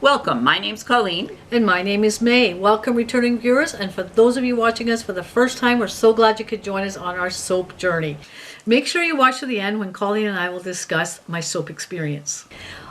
Welcome, my name's Colleen. And my name is May. Welcome, returning viewers, and for those of you watching us for the first time, we're so glad you could join us on our soap journey. Make sure you watch to the end when Colleen and I will discuss my soap experience.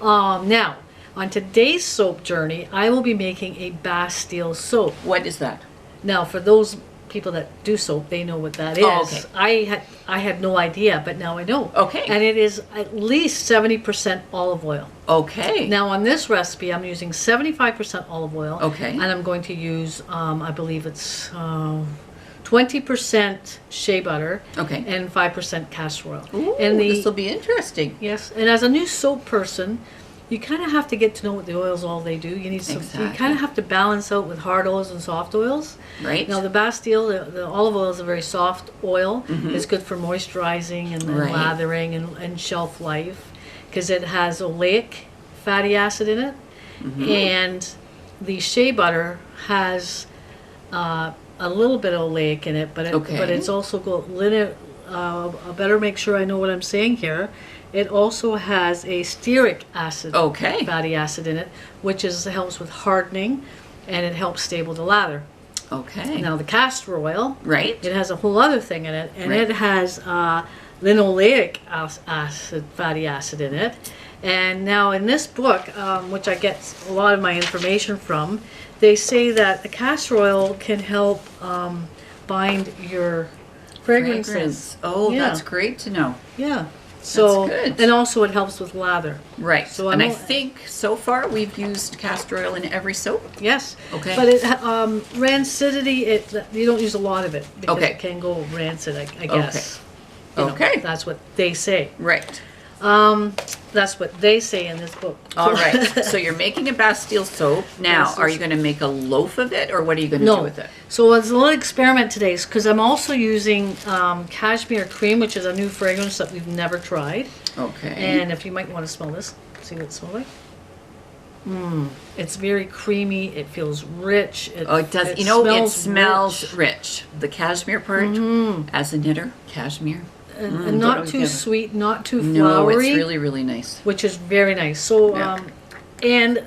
Now, on today's soap journey, I will be making a Bastille soap. What is that? Now, for those people that do soap, they know what that is. Oh, okay. I had no idea, but now I know. Okay. And it is at least 70% olive oil. Okay. Now on this recipe, I'm using 75% olive oil. Okay. And I'm going to use, I believe it's 20% shea butter. Okay. And 5% castor oil. Ooh, and this will be interesting. Yes. And as a new soap person, you kind of have to get to know what the oils all they do. You need some. Exactly. You kind of have to balance out with hard oils and soft oils. Right. Now the Bastille, the olive oil is a very soft oil. Mm-hmm. It's good for moisturizing and Right. lathering and shelf life because it has oleic fatty acid in it, Mm-hmm. and the shea butter has a little bit of oleic in it, but Okay. it's also got I better make sure I know what I'm saying here. It also has a stearic acid, Okay. fatty acid in it, which helps with hardening, and it helps stable the lather. Okay. Now the castor oil, Right. it has a whole other thing in it, and Right. it has linoleic acid, fatty acid in it. And now in this book, which I get a lot of my information from, they say that the castor oil can help bind your fragrances. Fragrance. Oh, Yeah. that's great to know. Yeah. So, good. and also it helps with lather. Right. So and I I'm- think so far we've used castor oil in every soap. Yes. Okay. But it rancidity, you don't use a lot of it because Okay. it can go rancid, I guess. You know, Okay. that's what they say. Right. That's what they say in this book. All right. So you're making a Bastille soap. Now, Bastille are you going to make a loaf of it, or what are you going to do No. with it? So it's a little experiment today because I'm also using Cashmere Cream, which is a new fragrance that we've never tried. Okay. And if you might want to smell this, see what it smells like. It's very creamy. It feels rich. Oh, it does. It smells rich. The cashmere part, as a knitter, cashmere. And don't not always too get it. sweet, not too No, flowery. it's really, really nice. Which is very nice. So, Yeah. and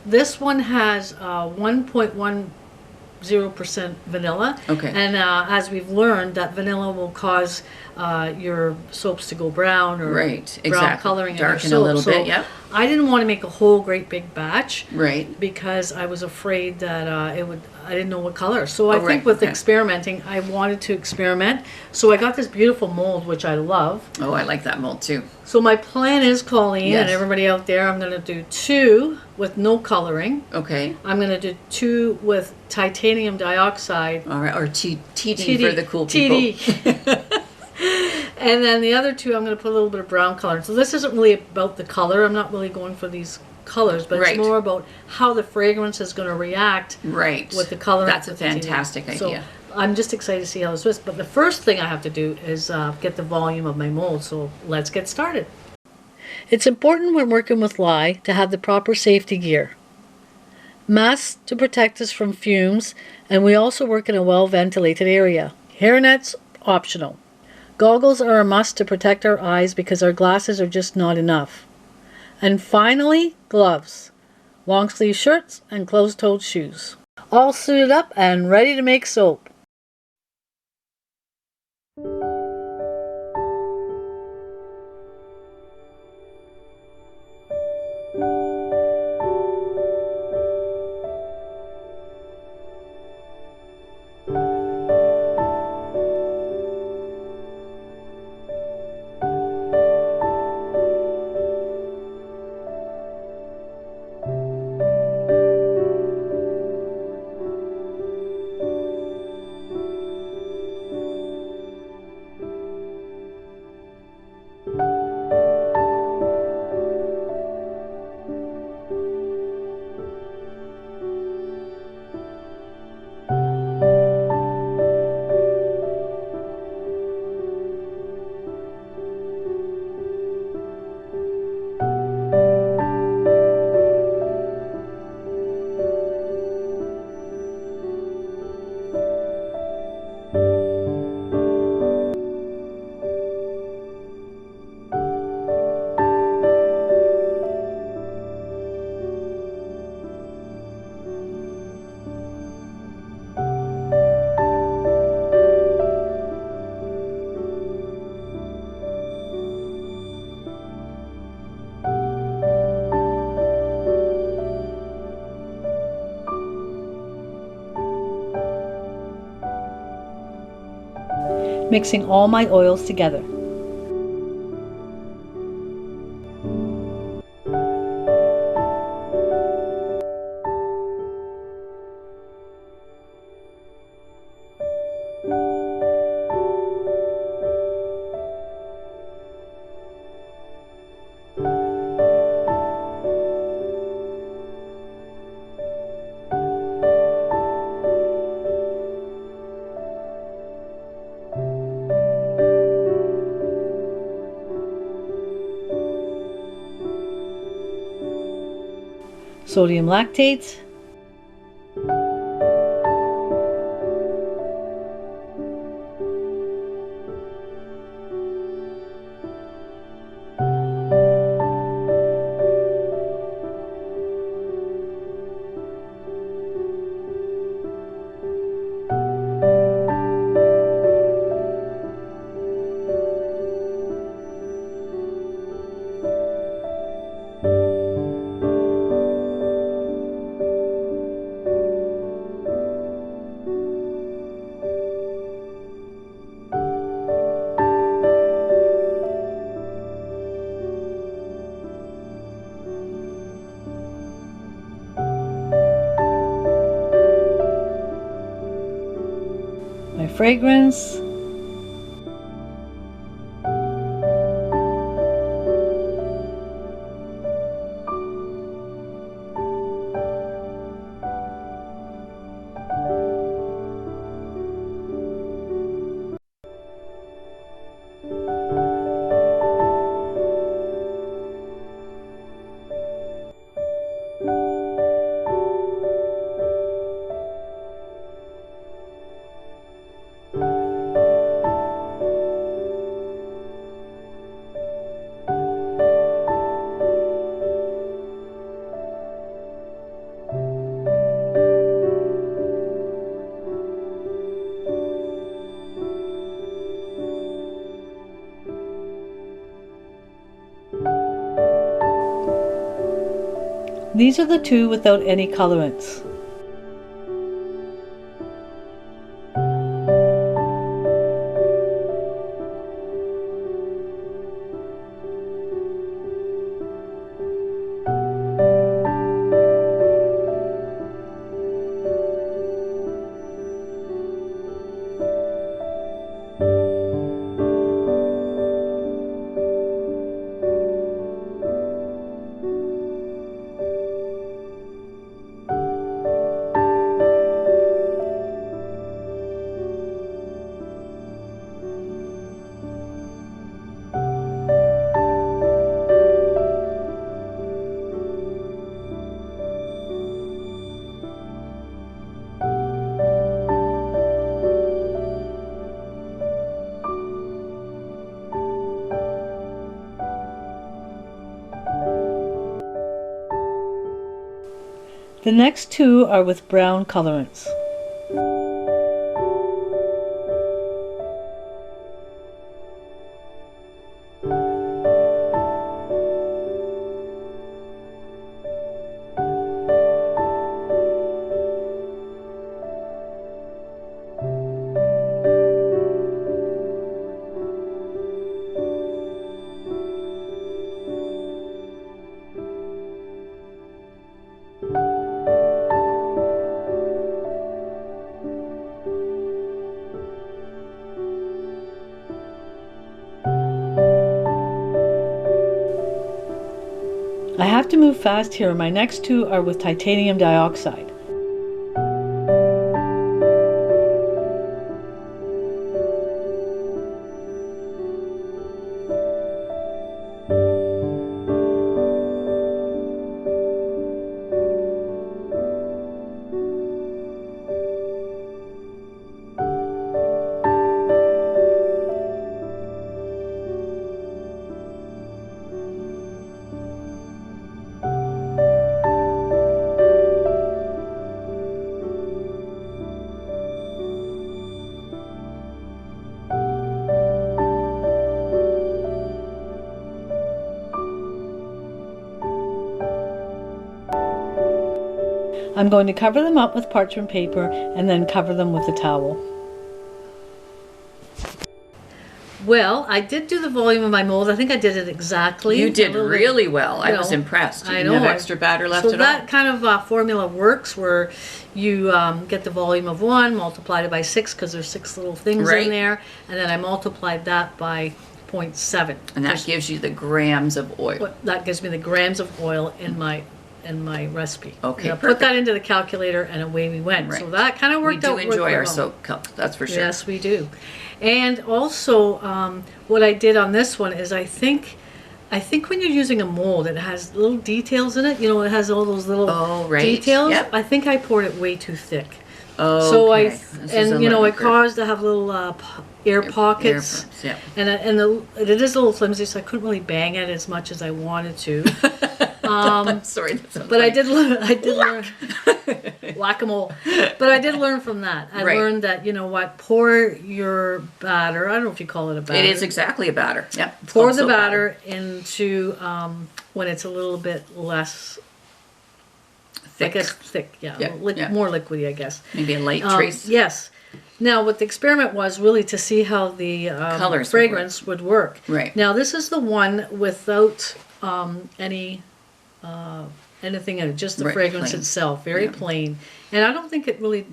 this one has 1.10% vanilla. Okay. And as we've learned, that vanilla will cause your soaps to go brown or Right, brown exactly. coloring in your Darken a soap. little So bit, yep. I didn't want to make a whole great big batch Right. because I was afraid that I didn't know what color. So I Oh, right, think with okay. experimenting, I wanted to experiment. So I got this beautiful mold, which I love. Oh, I like that mold too. So my plan is, Colleen, Yes. and everybody out there, I'm going to do 2 with no coloring. Okay. I'm going to do 2 with titanium dioxide. All right. Or TD TD for the cool people. TD. And then the other 2, I'm going to put a little bit of brown color. So this isn't really about the color. I'm not really going for these colors, but Right. it's more about how the fragrance is going to react Right. with the color. That's a with the TD. fantastic So idea. I'm just excited to see how this is. But the first thing I have to do is get the volume of my mold. So let's get started. It's important when working with lye to have the proper safety gear. Masks to protect us from fumes, and we also work in a well-ventilated area. Hairnets, optional. Goggles are a must to protect our eyes because our glasses are just not enough. And finally, gloves. Long-sleeve shirts and closed-toed shoes. All suited up and ready to make soap. mixing all my oils together. Sodium lactate, my fragrance, these are the two without any colorants. The next two are with brown colorants. I have to move fast here. My next two are with titanium dioxide. I'm going to cover them up with parchment paper and then cover them with a towel. Well, I did do the volume of my mold. I think I did it exactly. You did A little bit, really well. I you was know, impressed. You I didn't know. have extra batter left So at that all. kind of formula works where you get the volume of 1, multiplied it by 6 because there's 6 little things Right. in there, and then I multiplied that by 0.7. And that gives you the grams of oil. That gives me the grams of oil in my recipe. Okay, And I put perfect. that into the calculator, and away we went. So Right. that kind of We worked do out. enjoy quite our well. soap cup, that's for sure. Yes, we do. And also, what I did on this one is I think when you're using a mold, it has little details in it. You know, it has all those little right. details. Yep. I think I poured it way too thick. Oh, So okay. This is a and you know, learning it curve. caused to have little air pockets. Yeah. And it is a little flimsy, so I couldn't really bang it as much as I wanted to. I'm sorry. That sounds But I funny. did learn whack-a-mole. But I did learn from that. I Right. learned that, you know what, pour your batter. I don't know if you call it a batter. It is exactly a batter. Yep. It's Pour called the soap batter into when it's a little bit less thick. I guess thick, yeah, Yeah, yeah. more liquidy, I guess. Maybe a light trace. Yes. Now, what the experiment was really to see how the Colors would fragrance would work. Right. Now, this is the one without any anything in it, just the Right, fragrance plain. itself, very Yeah. plain. And I don't think it really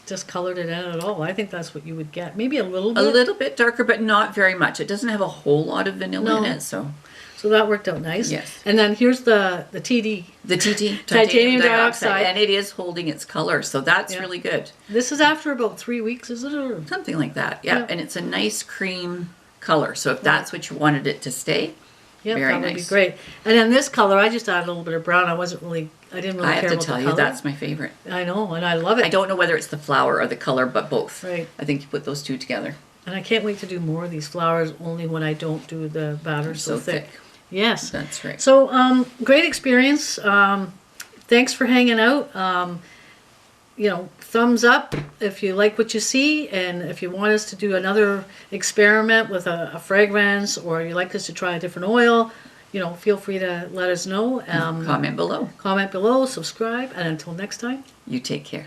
discolored it in at all. I think that's what you would get. Maybe a little A bit. little bit darker, but not very much. It doesn't have a whole lot of vanilla in No. it, so So that worked out nice. Yes. And then here's the TD. the TT, Titanium dioxide. and it is holding its color, so that's Yeah. really good. This is after about 3 weeks, is it? Or? Something like that, yeah. Yeah. And it's a nice cream color, so if that's what you wanted it to stay, Yeah, very that would be nice. great. And then this color, I just added a little bit of brown. I didn't really I care have to about tell the you, color. that's my favorite. I know, and I love it. I don't know whether it's the flower or the color, but both. Right. I think you put those two together. And I can't wait to do more of these flowers, only when I don't do the batter so thick. Yes. That's right. So, great experience. Thanks for hanging out. You know, thumbs up if you like what you see, and if you want us to do another experiment with a fragrance, or you like us to try a different oil, you know, feel free to let us know. Comment below. Comment below, subscribe, and until next time. You take care.